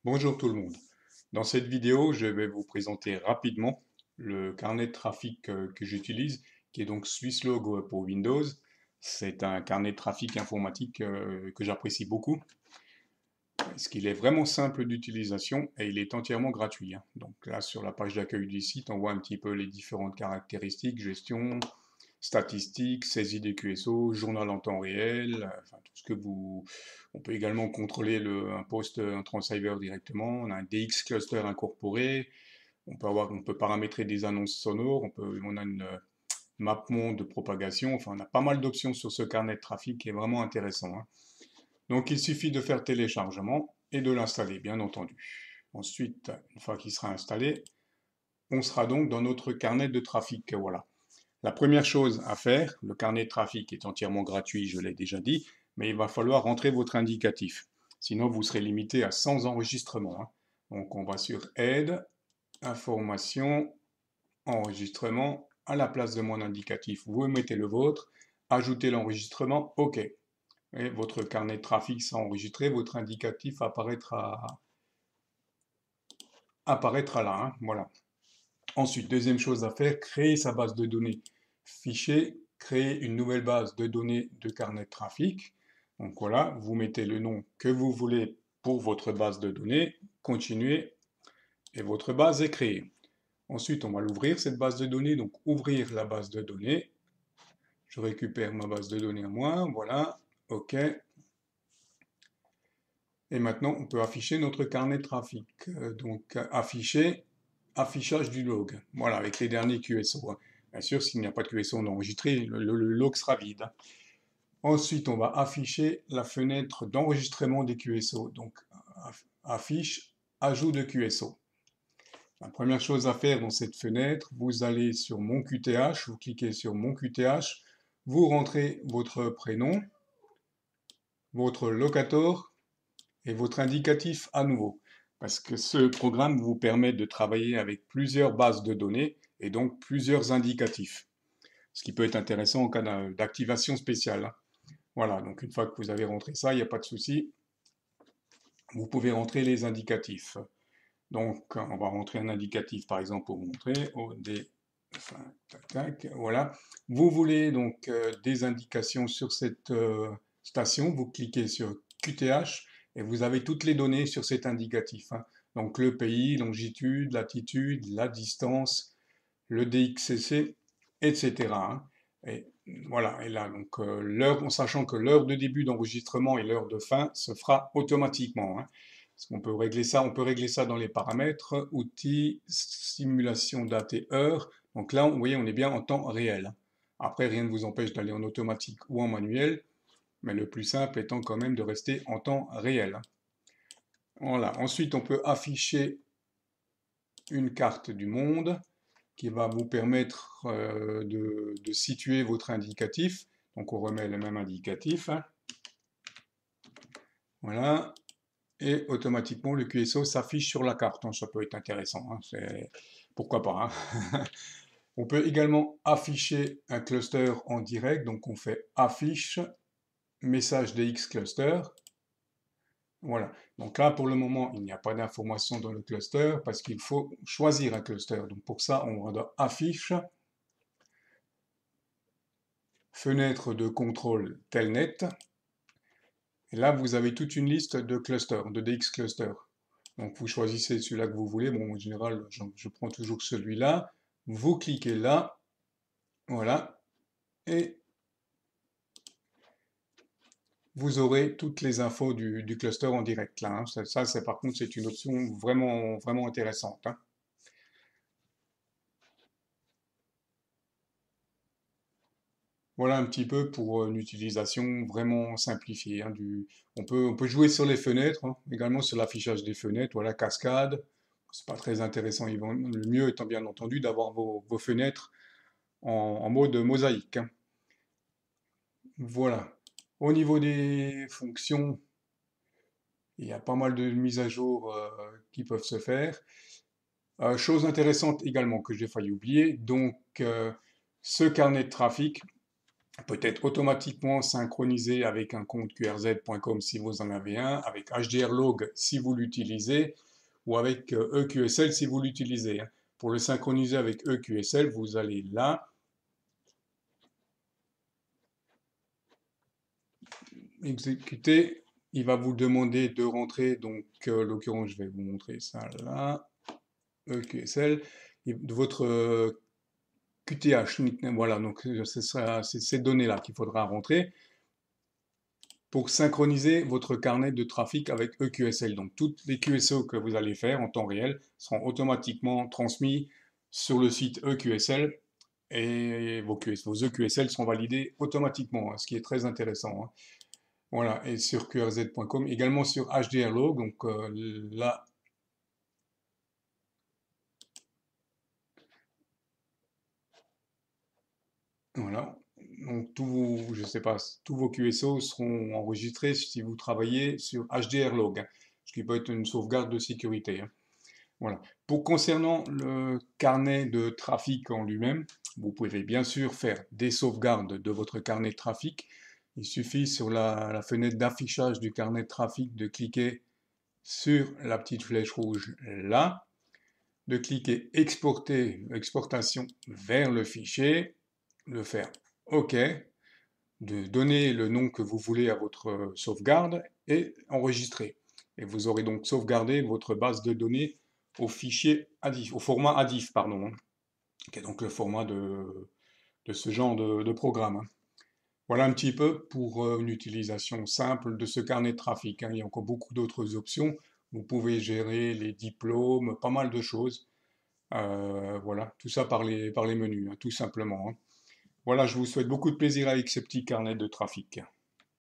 Bonjour tout le monde. Dans cette vidéo, je vais vous présenter rapidement le carnet de trafic que j'utilise, qui est donc Swisslog pour Windows. C'est un carnet de trafic informatique que j'apprécie beaucoup, parce qu'il est vraiment simple d'utilisation et il est entièrement gratuit, hein. Donc là, sur la page d'accueil du site, on voit un petit peu les différentes caractéristiques, gestion, statistiques, saisie des QSO, journal en temps réel, enfin tout ce que vous... On peut également contrôler un poste intrant cyber directement, on a un DX cluster incorporé, on peut paramétrer des annonces sonores, on a une map monde de propagation, enfin on a pas mal d'options sur ce carnet de trafic qui est vraiment intéressant, hein. Donc il suffit de faire téléchargement et de l'installer, bien entendu. Ensuite, une fois qu'il sera installé, on sera donc dans notre carnet de trafic, voilà. La première chose à faire, le carnet de trafic est entièrement gratuit, je l'ai déjà dit, mais il va falloir rentrer votre indicatif. Sinon, vous serez limité à 100 enregistrements, hein. Donc, on va sur Aide, Information, Enregistrement. À la place de mon indicatif, vous mettez le vôtre, ajoutez l'enregistrement, OK. Et votre carnet de trafic sera enregistré, votre indicatif apparaîtra là, hein, voilà. Ensuite, deuxième chose à faire, créer sa base de données. Fichier, créer une nouvelle base de données de carnet de trafic. Donc voilà, vous mettez le nom que vous voulez pour votre base de données, continuez, et votre base est créée. Ensuite, on va l'ouvrir, cette base de données, donc ouvrir la base de données. Je récupère ma base de données à moi, voilà, OK. Et maintenant, on peut afficher notre carnet de trafic. Donc, afficher, affichage du log. Voilà, avec les derniers QSO, hein. Bien sûr, s'il n'y a pas de QSO enregistré, le log sera vide, hein. Ensuite, on va afficher la fenêtre d'enregistrement des QSO. Donc, affiche, ajout de QSO. La première chose à faire dans cette fenêtre, vous allez sur Mon QTH, vous cliquez sur Mon QTH, vous rentrez votre prénom, votre locator et votre indicatif à nouveau. Parce que ce programme vous permet de travailler avec plusieurs bases de données et donc plusieurs indicatifs. Ce qui peut être intéressant en cas d'activation spéciale, hein. Voilà, donc une fois que vous avez rentré ça, il n'y a pas de souci. Vous pouvez rentrer les indicatifs. Donc, on va rentrer un indicatif, par exemple, pour vous montrer. OD, enfin, tac, tac, voilà. Vous voulez donc des indications sur cette station. Vous cliquez sur QTH et vous avez toutes les données sur cet indicatif, hein. Donc, le pays, longitude, latitude, la distance, le DXCC, etc., hein. Et voilà, et là, donc l'heure, en sachant que l'heure de début d'enregistrement et l'heure de fin se fera automatiquement, hein. On peut régler ça dans les paramètres, outils, simulation date et heure. Donc là, vous voyez, on est bien en temps réel. Après, rien ne vous empêche d'aller en automatique ou en manuel, mais le plus simple étant quand même de rester en temps réel. Voilà. Ensuite, on peut afficher une carte du monde qui va vous permettre de situer votre indicatif. Donc on remet le même indicatif, hein. Voilà. Et automatiquement le QSO s'affiche sur la carte, hein. Ça peut être intéressant, hein. Pourquoi pas, hein. On peut également afficher un cluster en direct, donc on fait affiche, message DX cluster. Voilà. Donc là, pour le moment, il n'y a pas d'information dans le cluster parce qu'il faut choisir un cluster. Donc pour ça, on va dans affiche, fenêtre de contrôle telnet. Et là, vous avez toute une liste de clusters, de DX clusters. Donc vous choisissez celui-là que vous voulez. Bon, en général, je prends toujours celui-là. Vous cliquez là, voilà, et vous aurez toutes les infos du cluster en direct là, hein. Ça, c'est par contre, c'est une option vraiment, vraiment intéressante, hein. Voilà un petit peu pour une utilisation vraiment simplifiée, hein, on peut jouer sur les fenêtres, hein, également sur l'affichage des fenêtres, voilà, cascade. C'est pas très intéressant. Le mieux étant bien entendu d'avoir vos fenêtres en mode mosaïque, hein. Voilà. Au niveau des fonctions, il y a pas mal de mises à jour qui peuvent se faire. Chose intéressante également que j'ai failli oublier, donc ce carnet de trafic peut-être automatiquement synchronisé avec un compte qrz.com si vous en avez un, avec HDRlog si vous l'utilisez, ou avec EQSL si vous l'utilisez, hein. Pour le synchroniser avec EQSL, vous allez là, exécuter, il va vous demander de rentrer, donc l'occurrence je vais vous montrer ça là, EQSL, de votre QTH, nickname, voilà, donc c'est ces données-là qu'il faudra rentrer pour synchroniser votre carnet de trafic avec EQSL. Donc, toutes les QSO que vous allez faire en temps réel seront automatiquement transmis sur le site EQSL et vos EQSL seront validés automatiquement, hein, ce qui est très intéressant, hein. Voilà, et sur qrz.com, également sur HDRlog, donc là, voilà. Donc, je sais pas, tous vos QSO seront enregistrés si vous travaillez sur HDRlog, hein, ce qui peut être une sauvegarde de sécurité, hein. Voilà. Pour concernant le carnet de trafic en lui-même, vous pouvez bien sûr faire des sauvegardes de votre carnet de trafic. Il suffit sur la fenêtre d'affichage du carnet de trafic de cliquer sur la petite flèche rouge là, de cliquer exporter, exportation vers le fichier, de faire OK, de donner le nom que vous voulez à votre sauvegarde et enregistrer. Et vous aurez donc sauvegardé votre base de données au fichier ADIF, au format ADIF, pardon, hein, qui est donc le format de ce genre de programme, hein. Voilà un petit peu pour une utilisation simple de ce carnet de trafic, hein. Il y a encore beaucoup d'autres options. Vous pouvez gérer les diplômes, pas mal de choses. Voilà, tout ça par les menus, hein, tout simplement, hein. Voilà, je vous souhaite beaucoup de plaisir avec ce petit carnet de trafic.